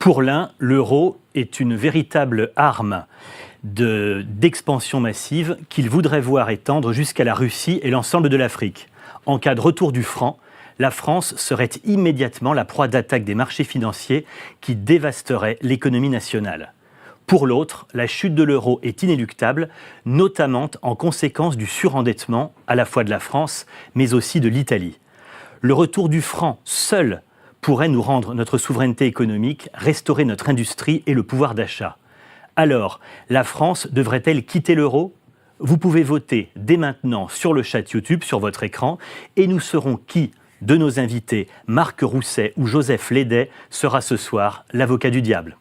Pour l'un, l'euro est une véritable arme d'expansion massive qu'il voudrait voir étendre jusqu'à la Russie et l'ensemble de l'Afrique. En cas de retour du franc, la France serait immédiatement la proie d'attaque des marchés financiers qui dévasteraient l'économie nationale. Pour l'autre, la chute de l'euro est inéluctable, notamment en conséquence du surendettement à la fois de la France, mais aussi de l'Italie. Le retour du franc seul pourrait nous rendre notre souveraineté économique, restaurer notre industrie et le pouvoir d'achat. Alors, la France devrait-elle quitter l'euro ? Vous pouvez voter dès maintenant sur le chat YouTube, sur votre écran, et nous saurons qui de nos invités, Marc Rousset ou Joseph Lédet, sera ce soir l'avocat du diable.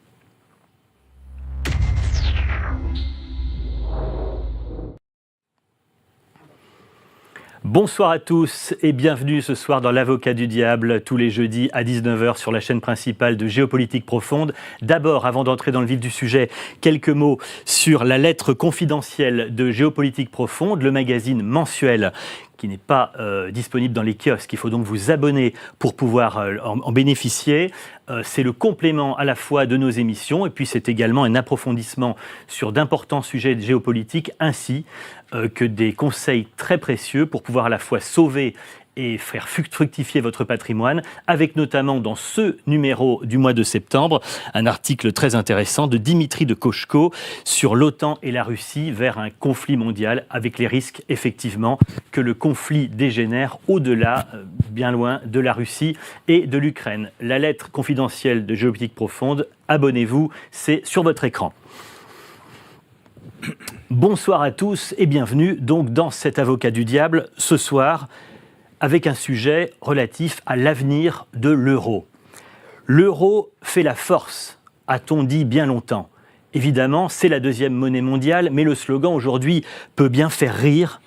Bonsoir à tous et bienvenue ce soir dans l'Avocat du Diable, tous les jeudis à 19h sur la chaîne principale de Géopolitique Profonde. D'abord, avant d'entrer dans le vif du sujet, quelques mots sur la lettre confidentielle de Géopolitique Profonde, le magazine mensuel qui n'est pas disponible dans les kiosques. Il faut donc vous abonner pour pouvoir en bénéficier. C'est le complément à la fois de nos émissions et puis c'est également un approfondissement sur d'importants sujets géopolitiques ainsi que des conseils très précieux pour pouvoir à la fois sauver et faire fructifier votre patrimoine, avec notamment dans ce numéro du mois de septembre, un article très intéressant de Dimitri de Koshko sur l'OTAN et la Russie vers un conflit mondial, avec les risques effectivement que le conflit dégénère au-delà, bien loin de la Russie et de l'Ukraine. La lettre confidentielle de Géopolitique Profonde, abonnez-vous, c'est sur votre écran. Bonsoir à tous et bienvenue donc dans cet Avocat du Diable ce soir, avec un sujet relatif à l'avenir de l'euro. L'euro fait la force, a-t-on dit bien longtemps. Évidemment, c'est la deuxième monnaie mondiale, mais le slogan aujourd'hui peut bien faire rire,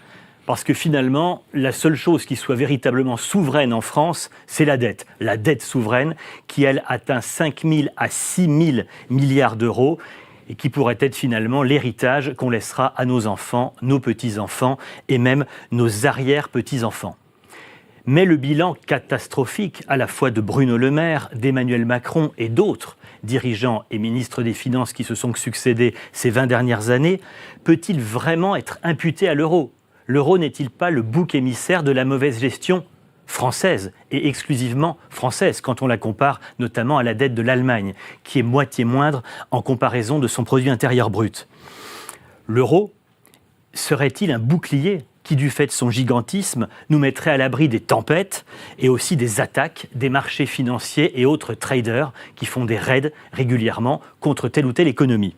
parce que finalement, la seule chose qui soit véritablement souveraine en France, c'est la dette souveraine, qui elle atteint 5 000 à 6 000 milliards d'euros, et qui pourrait être finalement l'héritage qu'on laissera à nos enfants, nos petits-enfants, et même nos arrière-petits-enfants. Mais le bilan catastrophique à la fois de Bruno Le Maire, d'Emmanuel Macron et d'autres dirigeants et ministres des Finances qui se sont succédés ces 20 dernières années, peut-il vraiment être imputé à l'euro ? L'euro n'est-il pas le bouc émissaire de la mauvaise gestion française et exclusivement française quand on la compare notamment à la dette de l'Allemagne, qui est moitié moindre en comparaison de son produit intérieur brut ? L'euro serait-il un bouclier qui, du fait de son gigantisme, nous mettrait à l'abri des tempêtes et aussi des attaques des marchés financiers et autres traders qui font des raids régulièrement contre telle ou telle économie.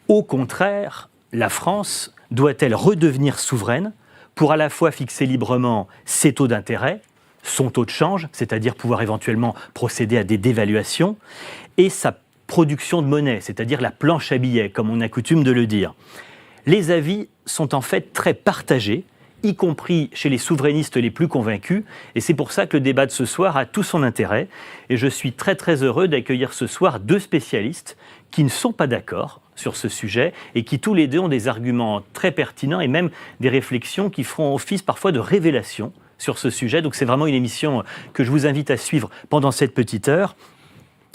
Au contraire, la France doit-elle redevenir souveraine pour à la fois fixer librement ses taux d'intérêt, son taux de change, c'est-à-dire pouvoir éventuellement procéder à des dévaluations, et sa production de monnaie, c'est-à-dire la planche à billets, comme on a coutume de le dire. Les avis sont en fait très partagés, y compris chez les souverainistes les plus convaincus, et c'est pour ça que le débat de ce soir a tout son intérêt. Et je suis très très heureux d'accueillir ce soir deux spécialistes qui ne sont pas d'accord sur ce sujet et qui tous les deux ont des arguments très pertinents et même des réflexions qui feront office parfois de révélation sur ce sujet. Donc c'est vraiment une émission que je vous invite à suivre pendant cette petite heure.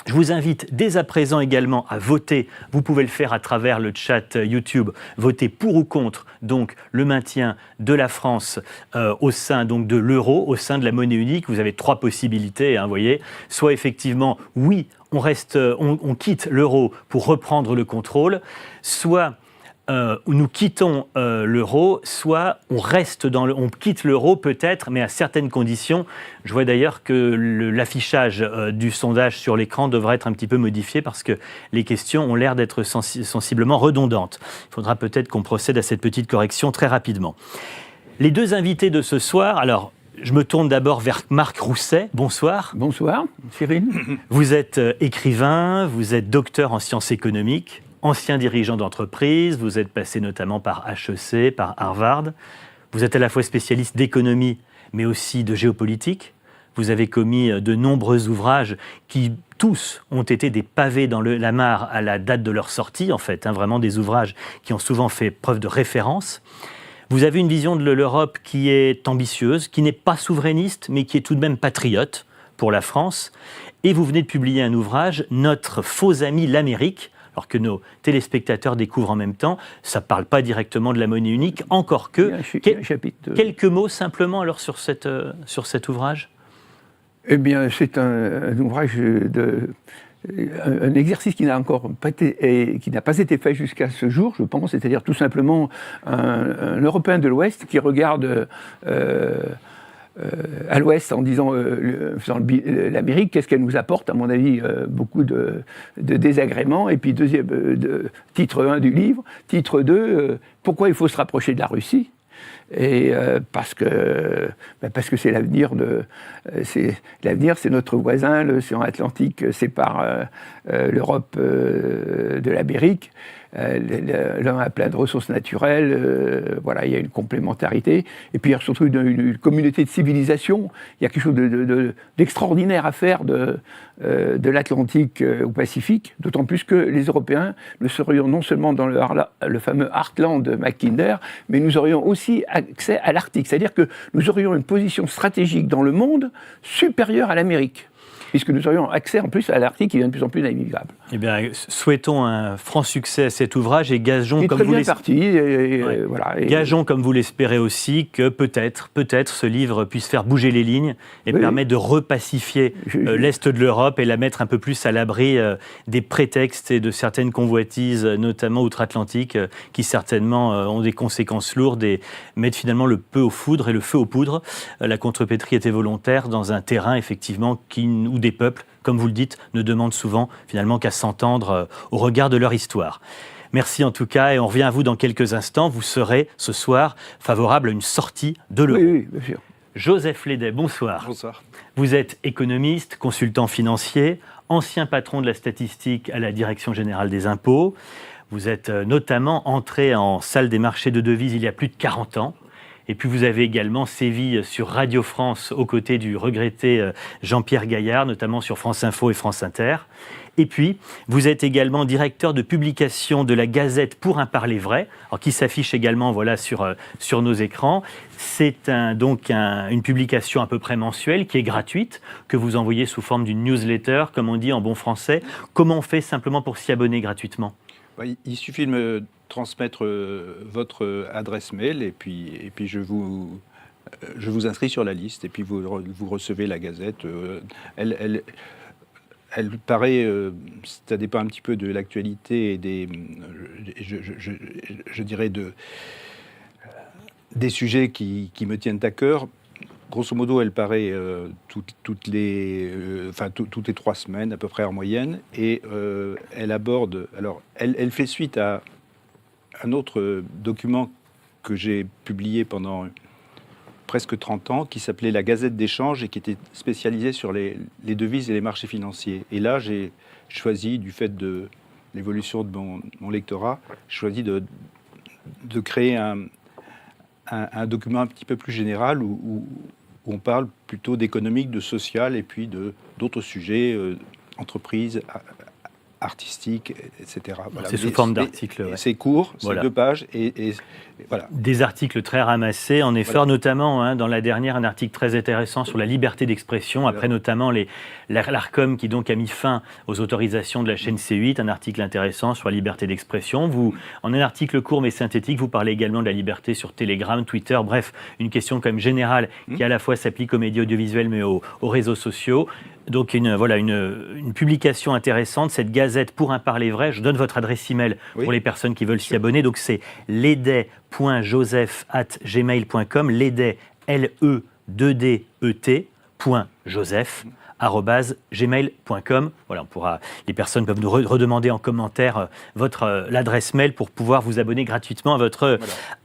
Je vous invite dès à présent également à voter. Vous pouvez le faire à travers le chat YouTube. Voter pour ou contre donc le maintien de la France au sein donc de l'euro, au sein de la monnaie unique. Vous avez trois possibilités, vous voyez. Soit effectivement, oui, on quitte l'euro pour reprendre le contrôle. Soit nous quittons l'euro, soit on quitte l'euro peut-être, mais à certaines conditions. Je vois d'ailleurs que l'affichage du sondage sur l'écran devrait être un petit peu modifié parce que les questions ont l'air d'être sensiblement redondantes. Il faudra peut-être qu'on procède à cette petite correction très rapidement. Les deux invités de ce soir, alors je me tourne d'abord vers Marc Rousset. Bonsoir. Bonsoir, Cyril. Vous êtes écrivain, vous êtes docteur en sciences économiques, ancien dirigeant d'entreprise, vous êtes passé notamment par HEC, par Harvard. Vous êtes à la fois spécialiste d'économie, mais aussi de géopolitique. Vous avez commis de nombreux ouvrages qui, tous, ont été des pavés dans la mare à la date de leur sortie, en fait. Vraiment des ouvrages qui ont souvent fait preuve de référence. Vous avez une vision de l'Europe qui est ambitieuse, qui n'est pas souverainiste, mais qui est tout de même patriote pour la France. Et vous venez de publier un ouvrage, Notre faux ami l'Amérique, alors que nos téléspectateurs découvrent en même temps. Ça ne parle pas directement de la monnaie unique, encore que. Quelques mots simplement alors sur cet ouvrage. Eh bien, c'est un ouvrage un exercice qui n'a pas été fait jusqu'à ce jour, je pense, c'est-à-dire tout simplement un Européen de l'Ouest qui regarde à l'Ouest en disant l'Amérique, qu'est-ce qu'elle nous apporte, à mon avis, beaucoup de désagréments, et puis titre 1 du livre, titre 2, pourquoi il faut se rapprocher de la Russie. Et parce que c'est l'avenir c'est notre voisin, l'océan Atlantique sépare l'Europe de l'Amérique. L'un a plein de ressources naturelles, voilà, il y a une complémentarité. Et puis il y a surtout une communauté de civilisation. Il y a quelque chose d'extraordinaire à faire de l'Atlantique au Pacifique, d'autant plus que les Européens, nous serions non seulement dans le fameux Heartland de Mackinder, mais nous aurions aussi accès à l'Arctique. C'est-à-dire que nous aurions une position stratégique dans le monde supérieure à l'Amérique, puisque nous aurions accès en plus à l'Arctique qui devient de plus en plus navigable. Eh bien, souhaitons un franc succès à cet ouvrage et gageons, comme vous gageons, comme vous l'espérez aussi, que peut-être ce livre puisse faire bouger les lignes et permettre de repacifier l'Est de l'Europe et la mettre un peu plus à l'abri des prétextes et de certaines convoitises, notamment outre-Atlantique, qui certainement ont des conséquences lourdes et mettent finalement le peu aux foudres et le feu aux poudres. La contrepétrie était volontaire dans un terrain, effectivement, où des peuples, comme vous le dites, ne demandent souvent finalement qu'à s'entendre au regard de leur histoire. Merci en tout cas, et on revient à vous dans quelques instants. Vous serez ce soir favorable à une sortie de l'euro. Oui, bien sûr. Joseph Lédet, bonsoir. Bonsoir. Vous êtes économiste, consultant financier, ancien patron de la statistique à la Direction générale des impôts. Vous êtes notamment entré en salle des marchés de devises il y a plus de 40 ans. Et puis vous avez également sévi sur Radio France aux côtés du regretté Jean-Pierre Gaillard, notamment sur France Info et France Inter. Et puis, vous êtes également directeur de publication de la Gazette Pour un parler vrai, alors qui s'affiche également sur nos écrans. C'est une publication à peu près mensuelle qui est gratuite, que vous envoyez sous forme d'une newsletter, comme on dit en bon français. Comment on fait simplement pour s'y abonner gratuitement ? Il suffit de me transmettre votre adresse mail et puis je vous inscris sur la liste et puis vous recevez la Gazette. Elle paraît, ça dépend un petit peu de l'actualité et je dirais des sujets qui me tiennent à cœur. Grosso modo, elle paraît toutes les 3 semaines à peu près en moyenne, et elle aborde. Alors, elle fait suite à un autre document que j'ai publié pendant presque 30 ans, qui s'appelait la Gazette d'échange et qui était spécialisée sur les devises et les marchés financiers. Et là, j'ai choisi, du fait de l'évolution de mon lectorat, choisi de créer un document un petit peu plus général où on parle plutôt d'économique, de social et puis d'autres sujets, entreprises, artistiques, etc. Voilà. C'est sous forme d'articles. Ouais. C'est court, c'est 2 pages et voilà. Des articles très ramassés, en effet, notamment dans la dernière, un article très intéressant sur la liberté d'expression, après notamment l'ARCOM qui donc a mis fin aux autorisations de la chaîne C8, un article intéressant sur la liberté d'expression. Vous, en un article court mais synthétique, vous parlez également de la liberté sur Telegram, Twitter, bref, une question quand même générale qui à la fois s'applique aux médias audiovisuels mais aux réseaux sociaux. Donc une publication intéressante, cette Gazette Pour un parler vrai. Je donne votre adresse email pour les personnes qui veulent s'y abonner. Donc c'est ledet.joseph@gmail.com, ledet, L-E-2-D-E-T.joseph @gmail.com. Voilà, les personnes peuvent nous redemander en commentaire l'adresse mail pour pouvoir vous abonner gratuitement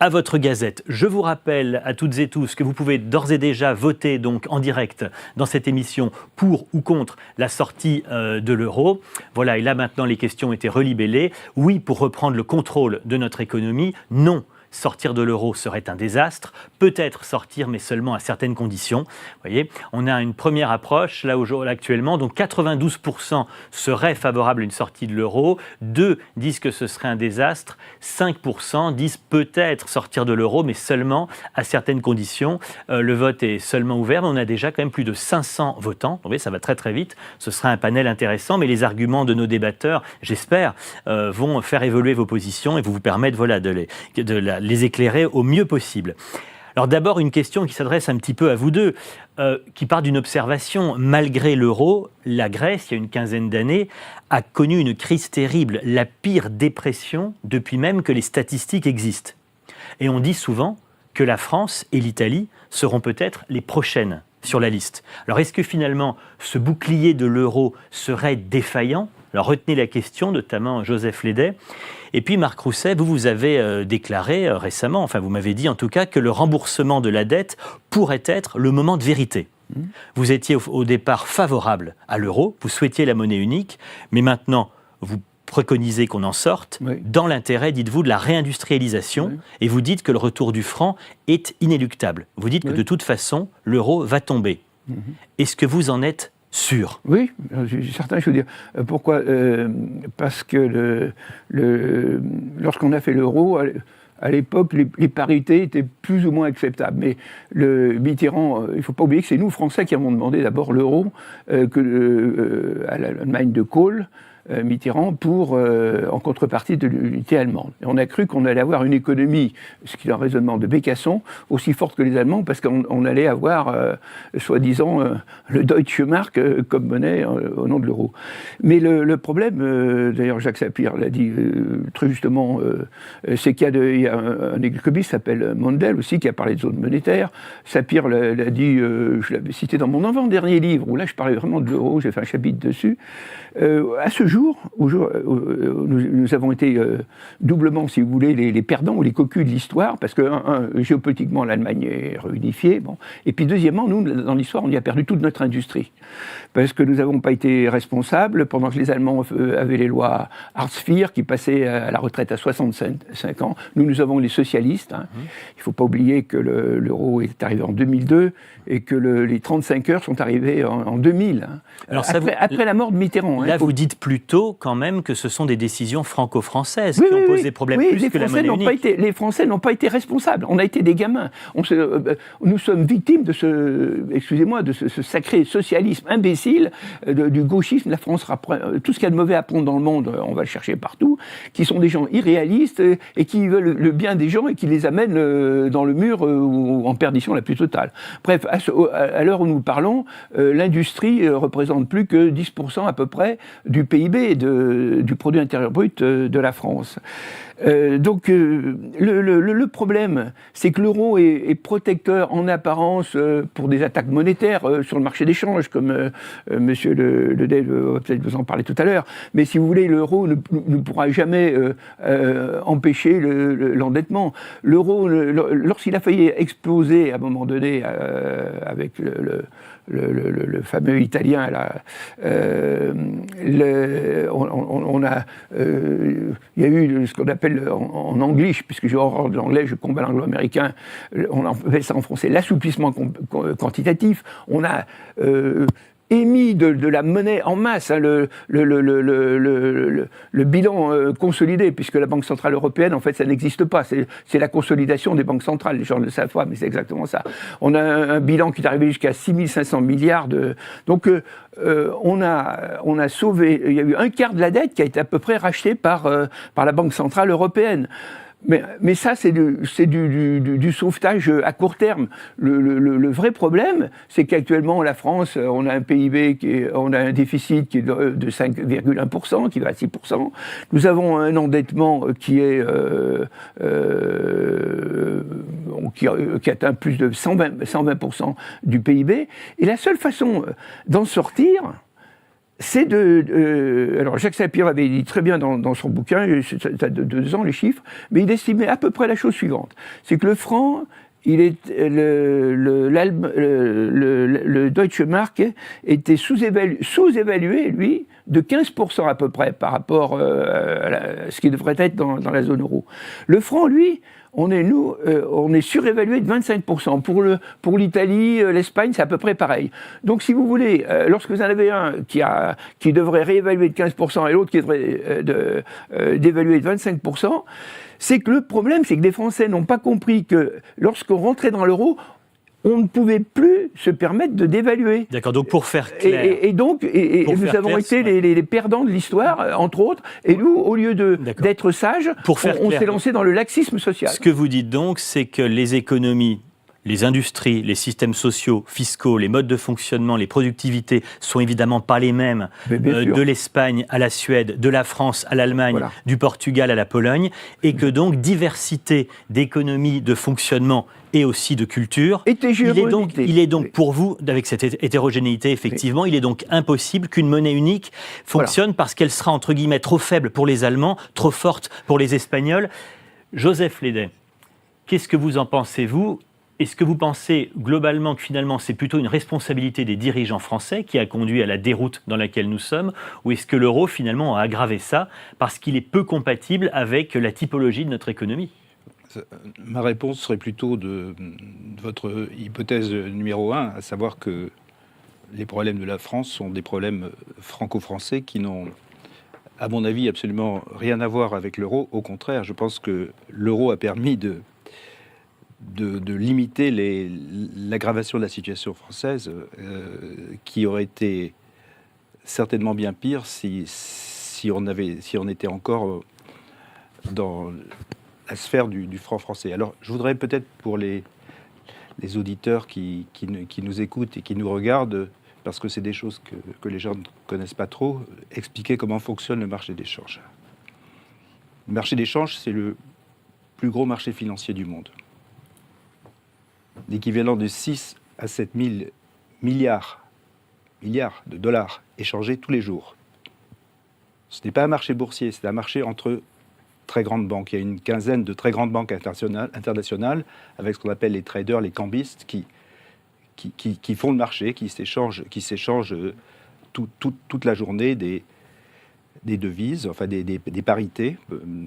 à votre gazette. Je vous rappelle à toutes et tous que vous pouvez d'ores et déjà voter donc en direct dans cette émission pour ou contre la sortie de l'euro. Voilà, et là maintenant les questions ont été relibellées. Oui, pour reprendre le contrôle de notre économie. Non, sortir de l'euro serait un désastre, peut-être sortir, mais seulement à certaines conditions. Vous voyez, on a une première approche, là actuellement, donc 92% seraient favorables à une sortie de l'euro, 2 disent que ce serait un désastre, 5% disent peut-être sortir de l'euro, mais seulement à certaines conditions. Le vote est seulement ouvert, mais on a déjà quand même plus de 500 votants. Vous voyez, ça va très très vite, ce sera un panel intéressant, mais les arguments de nos débatteurs, j'espère, vont faire évoluer vos positions et vous permettre de les éclairer au mieux possible. Alors d'abord, une question qui s'adresse un petit peu à vous deux, qui part d'une observation. Malgré l'euro, la Grèce, il y a une quinzaine d'années, a connu une crise terrible, la pire dépression depuis même que les statistiques existent. Et on dit souvent que la France et l'Italie seront peut-être les prochaines sur la liste. Alors est-ce que finalement, ce bouclier de l'euro serait défaillant ? Alors retenez la question, notamment Joseph Lédet. Et puis Marc Rousset, vous avez déclaré récemment, enfin vous m'avez dit en tout cas, que le remboursement de la dette pourrait être le moment de vérité. Vous étiez au départ favorable à l'euro, vous souhaitiez la monnaie unique, mais maintenant vous préconisez qu'on en sorte, dans l'intérêt, dites-vous, de la réindustrialisation, et vous dites que le retour du franc est inéluctable. Vous dites que de toute façon, l'euro va tomber. Est-ce que vous en êtes sûr? Oui, je suis certain, je veux dire. Pourquoi? Parce que lorsqu'on a fait l'euro, à l'époque, les parités étaient plus ou moins acceptables. Mais le Mitterrand, il ne faut pas oublier que c'est nous, Français, qui avons demandé d'abord l'euro à l'Allemagne de Kohl, Mitterrand, en contrepartie de l'unité allemande. Et on a cru qu'on allait avoir une économie, ce qui est un raisonnement de Bécasson, aussi forte que les Allemands, parce qu'on allait avoir, soi-disant, le Deutsche Mark comme monnaie au nom de l'euro. Mais le problème, d'ailleurs Jacques Sapir l'a dit très justement, c'est qu'il y a un économiste qui s'appelle Mondel aussi, qui a parlé de zone monétaire. Sapir l'a dit, je l'avais cité dans mon avant-dernier livre, où là je parlais vraiment de l'euro, j'ai fait un chapitre dessus. À ce jour, nous avons été doublement, si vous voulez, les perdants ou les cocus de l'histoire, parce que, géopolitiquement, l'Allemagne est réunifiée, et puis deuxièmement, nous, dans l'histoire, on y a perdu toute notre industrie, parce que nous n'avons pas été responsables, pendant que les Allemands avaient les lois Hartz-IV, qui passaient à la retraite à 65 ans, nous avons les socialistes. Il ne faut pas oublier que l'euro est arrivé en 2002, et que les 35 heures sont arrivées en 2000, Alors après la mort de Mitterrand. Là, vous dites plutôt quand même que ce sont des décisions franco-françaises qui ont posé problème plus que la monnaie unique. Les Français n'ont pas été responsables. On a été des gamins. Nous sommes victimes de ce sacré socialisme imbécile, du gauchisme. La France, tout ce qu'il y a de mauvais à prendre dans le monde, on va le chercher partout, qui sont des gens irréalistes et qui veulent le bien des gens et qui les amènent dans le mur ou en perdition la plus totale. Bref, à l'heure où nous parlons, l'industrie représente plus que 10% à peu près du PIB, du produit intérieur brut de la France. Donc le problème, c'est que l'euro est protecteur en apparence pour des attaques monétaires sur le marché d'échange, comme Monsieur Ledet va peut-être vous en parler tout à l'heure. Mais si vous voulez, l'euro ne pourra jamais empêcher l'endettement. L'euro, lorsqu'il a failli exploser à un moment donné avec le fameux Italien, là, il y a eu ce qu'on appelle en anglais, puisque j'ai horreur de l'anglais, je combat l'anglo-américain, on appelle ça en français l'assouplissement quantitatif. On a émis de la monnaie en masse, le bilan consolidé, puisque la Banque Centrale Européenne, en fait, ça n'existe pas. C'est la consolidation des banques centrales. Les gens ne le savent pas, mais c'est exactement ça. On a un bilan qui est arrivé jusqu'à 6 500 milliards Donc, on a sauvé... Il y a eu un quart de la dette qui a été à peu près rachetée par la Banque Centrale Européenne. Mais ça, c'est du sauvetage à court terme. Le vrai problème, c'est qu'actuellement, la France, on a un PIB, on a un déficit qui est de 5,1%, qui va à 6%. Nous avons un endettement qui atteint plus de 120% du PIB. Et la seule façon d'en sortir, c'est alors Jacques Sapir avait dit très bien dans son bouquin, ça de 2 ans les chiffres, mais il estimait à peu près la chose suivante, c'est que le franc, le Deutsche Mark était sous-évalué, lui, de 15% à peu près par rapport à ce qui devrait être dans la zone euro. Le franc, lui, on est surévalué de 25%. Pour l'Italie, l'Espagne, c'est à peu près pareil. Donc, si vous voulez, lorsque vous en avez un qui devrait réévaluer de 15% et l'autre qui devrait d'évaluer de 25%, c'est que le problème, c'est que les Français n'ont pas compris que lorsqu'on rentrait dans l'euro, on ne pouvait plus se permettre de dévaluer. D'accord, donc pour faire clair... Et nous avons été les perdants de l'histoire, entre autres, et nous, au lieu d'être sages, on s'est lancé dans le laxisme social. Ce que vous dites donc, c'est que les économies, les industries, les systèmes sociaux, fiscaux, les modes de fonctionnement, les productivités sont évidemment pas les mêmes de l'Espagne à la Suède, de la France à l'Allemagne, du Portugal à la Pologne, et que donc diversité d'économies, de fonctionnement et aussi de culture, il est donc pour vous, avec cette hétérogénéité effectivement, il est donc impossible qu'une monnaie unique fonctionne parce qu'elle sera entre guillemets trop faible pour les Allemands, trop forte pour les Espagnols. Joseph Lédet, qu'est-ce que vous en pensez, vous ? Est-ce que vous pensez globalement que finalement c'est plutôt une responsabilité des dirigeants français qui a conduit à la déroute dans laquelle nous sommes, ou est-ce que l'euro finalement a aggravé ça parce qu'il est peu compatible avec la typologie de notre économie ? Ma réponse serait plutôt de votre hypothèse numéro 1, à savoir que les problèmes de la France sont des problèmes franco-français qui n'ont, à mon avis, absolument rien à voir avec l'euro. Au contraire, je pense que l'euro a permis de limiter l'aggravation de la situation française, qui aurait été certainement bien pire si on était encore dans la sphère du franc français. Alors, je voudrais peut-être pour les auditeurs qui nous écoutent et qui nous regardent, parce que c'est des choses que les gens ne connaissent pas trop, expliquer comment fonctionne le marché d'échange. Le marché d'échange, c'est le plus gros marché financier du monde. L'équivalent de 6 à 7 000 milliards de dollars échangés tous les jours. Ce n'est pas un marché boursier, c'est un marché entre très grandes banques. Il y a une quinzaine de très grandes banques internationales avec ce qu'on appelle les traders, les cambistes, qui font le marché, qui s'échangent toute la journée des devises, enfin des parités,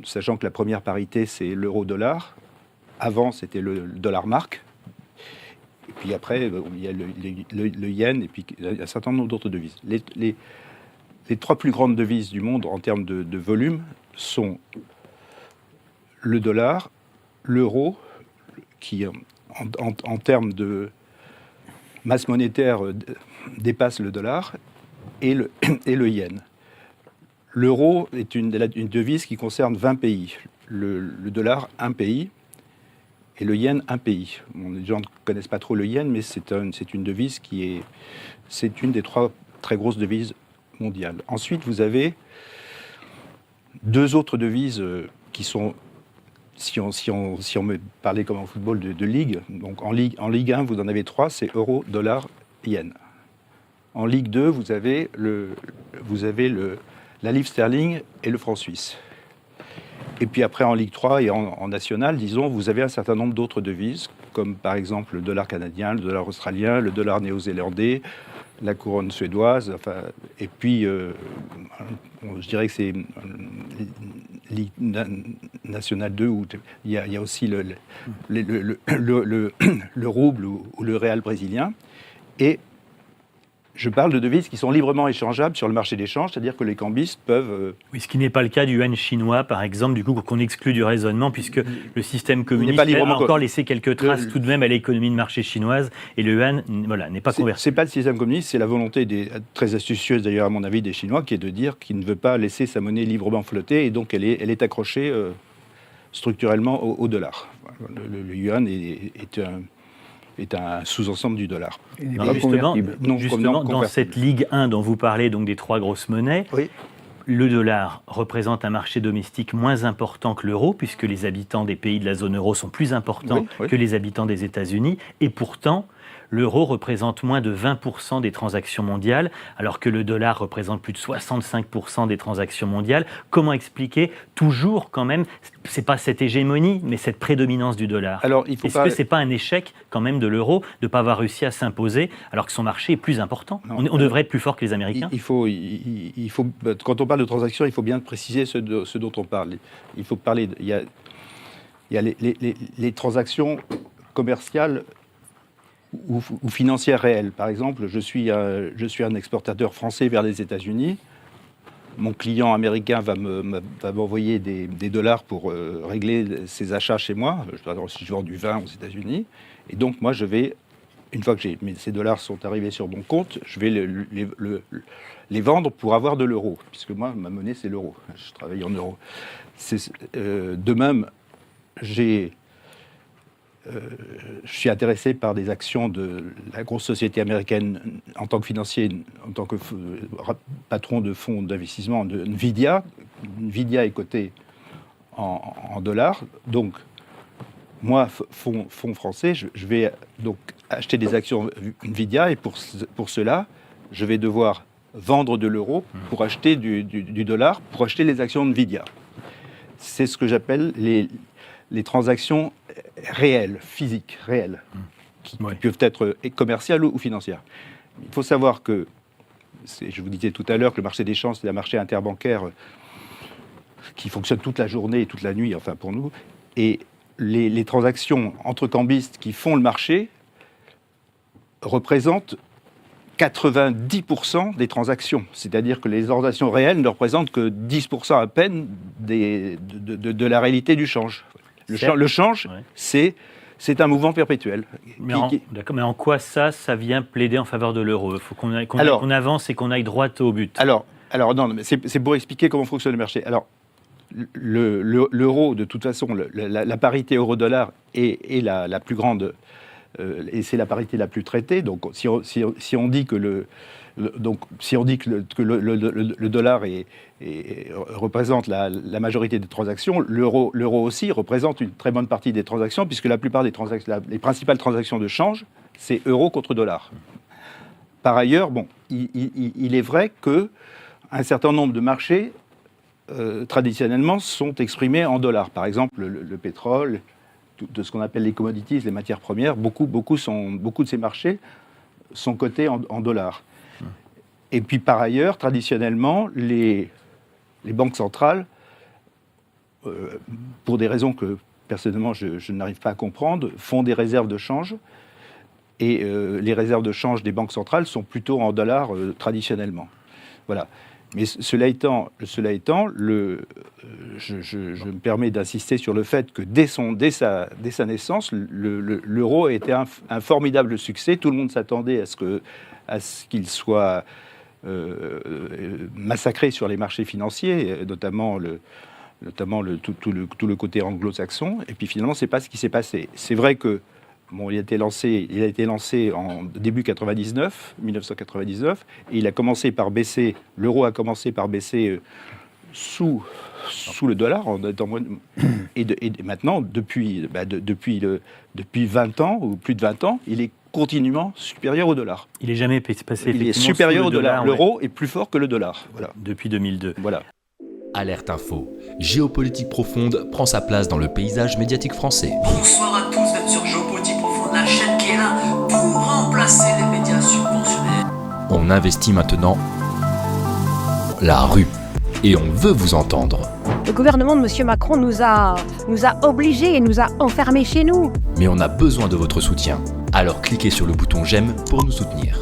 sachant que la première parité, c'est l'euro-dollar. Avant, c'était le dollar-mark. Et puis après, il y a le yen et puis un certain nombre d'autres devises. Les trois plus grandes devises du monde en termes de volume sont le dollar, l'euro, qui en termes de masse monétaire dépasse le dollar, et le yen. L'euro est une devise qui concerne 20 pays. Le dollar, un pays. Et le yen, un pays. Les gens ne connaissent pas trop le yen, mais c'est une devise c'est une des trois très grosses devises mondiales. Ensuite, vous avez deux autres devises qui sont, si on me parlait comme en football de ligue, donc en Ligue 1, vous en avez trois, c'est euro, dollar, yen. En Ligue 2, vous avez la livre sterling et le franc suisse. Et puis après, en Ligue 3 et en national, disons, vous avez un certain nombre d'autres devises, comme par exemple le dollar canadien, le dollar australien, le dollar néo-zélandais, la couronne suédoise, enfin, et puis je dirais que c'est Ligue nationale 2 où il y a aussi le rouble ou le réal brésilien. Et je parle de devises qui sont librement échangeables sur le marché d'échange, c'est-à-dire que les cambistes peuvent... Oui, ce qui n'est pas le cas du yuan chinois, par exemple, du coup, qu'on exclut du raisonnement, puisque le système communiste a encore laissé quelques traces tout de même à l'économie de marché chinoise, et le yuan n'est pas converti. Ce n'est pas le système communiste, c'est la volonté, très astucieuse d'ailleurs à mon avis, des Chinois, qui est de dire qu'il ne veut pas laisser sa monnaie librement flotter, et donc elle est accrochée structurellement au dollar. Le yuan est un sous-ensemble du dollar. Justement, dans cette Ligue 1 dont vous parlez, donc des trois grosses monnaies, oui. Le dollar représente un marché domestique moins important que l'euro, puisque les habitants des pays de la zone euro sont plus importants que les habitants des États-Unis, et pourtant, l'euro représente moins de 20% des transactions mondiales, alors que le dollar représente plus de 65% des transactions mondiales. Comment expliquer toujours quand même, c'est pas cette hégémonie, mais cette prédominance du dollar? Est-ce que c'est pas un échec quand même de l'euro de ne pas avoir réussi à s'imposer, alors que son marché est plus important? On devrait être plus fort que les Américains. Il faut, quand on parle de transactions, il faut bien préciser ce dont on parle. Il faut parler... Il y a les transactions commerciales ou financières réelles. Par exemple, je suis un exportateur français vers les États-Unis. Mon client américain va m'envoyer des dollars pour régler ses achats chez moi. Par exemple, si je vends du vin aux États-Unis. Et donc, moi, je vais, une fois que ces dollars sont arrivés sur mon compte, je vais les vendre pour avoir de l'euro. Puisque moi, ma monnaie, c'est l'euro. Je travaille en euros. De même, je suis intéressé par des actions de la grosse société américaine en tant que financier, en tant que patron de fonds d'investissement de Nvidia. Nvidia est coté en dollars. Donc, moi, fonds français, je vais donc acheter des actions Nvidia et pour cela, je vais devoir vendre de l'euro pour acheter du dollar, pour acheter les actions Nvidia. C'est ce que j'appelle les transactions réelles, physiques, réelles, qui peuvent être commerciales ou financières. Il faut savoir que, je vous disais tout à l'heure que le marché des changes, c'est un marché interbancaire qui fonctionne toute la journée et toute la nuit, enfin pour nous, et les transactions entre cambistes qui font le marché représentent 90% des transactions. C'est-à-dire que les transactions réelles ne représentent que 10% à peine de la réalité du change. Le change, c'est un mouvement perpétuel. D'accord, mais en quoi ça vient plaider en faveur de l'euro ? Il faut qu'on avance et qu'on aille droit au but. Alors non, mais c'est pour expliquer comment fonctionne le marché. Alors, l'euro, de toute façon, la parité euro-dollar est la plus grande, et c'est la parité la plus traitée. Donc, si on dit que le dollar représente la majorité des transactions, l'euro aussi représente une très bonne partie des transactions, puisque la plupart des transactions, les principales transactions de change, c'est euro contre dollar. Par ailleurs, il est vrai qu'un certain nombre de marchés traditionnellement sont exprimés en dollars. Par exemple, le pétrole, de ce qu'on appelle les commodities, les matières premières, beaucoup de ces marchés sont cotés en dollars. Et puis par ailleurs, traditionnellement, les banques centrales, pour des raisons que personnellement je n'arrive pas à comprendre, font des réserves de change. Et les réserves de change des banques centrales sont plutôt en dollars traditionnellement. Voilà. Mais cela étant, je me permets d'insister sur le fait que dès sa naissance, l'euro a été un formidable succès. Tout le monde s'attendait à ce qu'il soit massacré sur les marchés financiers, notamment tout le côté anglo-saxon. Et puis finalement, c'est pas ce qui s'est passé. C'est vrai que il a été lancé en début 1999, et il a commencé par baisser. L'euro a commencé par baisser sous le dollar, et maintenant, depuis 20 ans ou plus de 20 ans, il est continuellement supérieur au dollar. Il n'est jamais passé. Il est supérieur au dollar. L'euro est plus fort que le dollar. Voilà. Depuis 2002. Voilà. Alerte Info. Géopolitique profonde prend sa place dans le paysage médiatique français. Bonsoir à tous, vous êtes sur Géopolitique profonde, la chaîne qui est là pour remplacer les médias subventionnés. On investit maintenant la rue. Et on veut vous entendre. Le gouvernement de M. Macron nous a obligés et nous a enfermés chez nous. Mais on a besoin de votre soutien. Alors cliquez sur le bouton j'aime pour nous soutenir.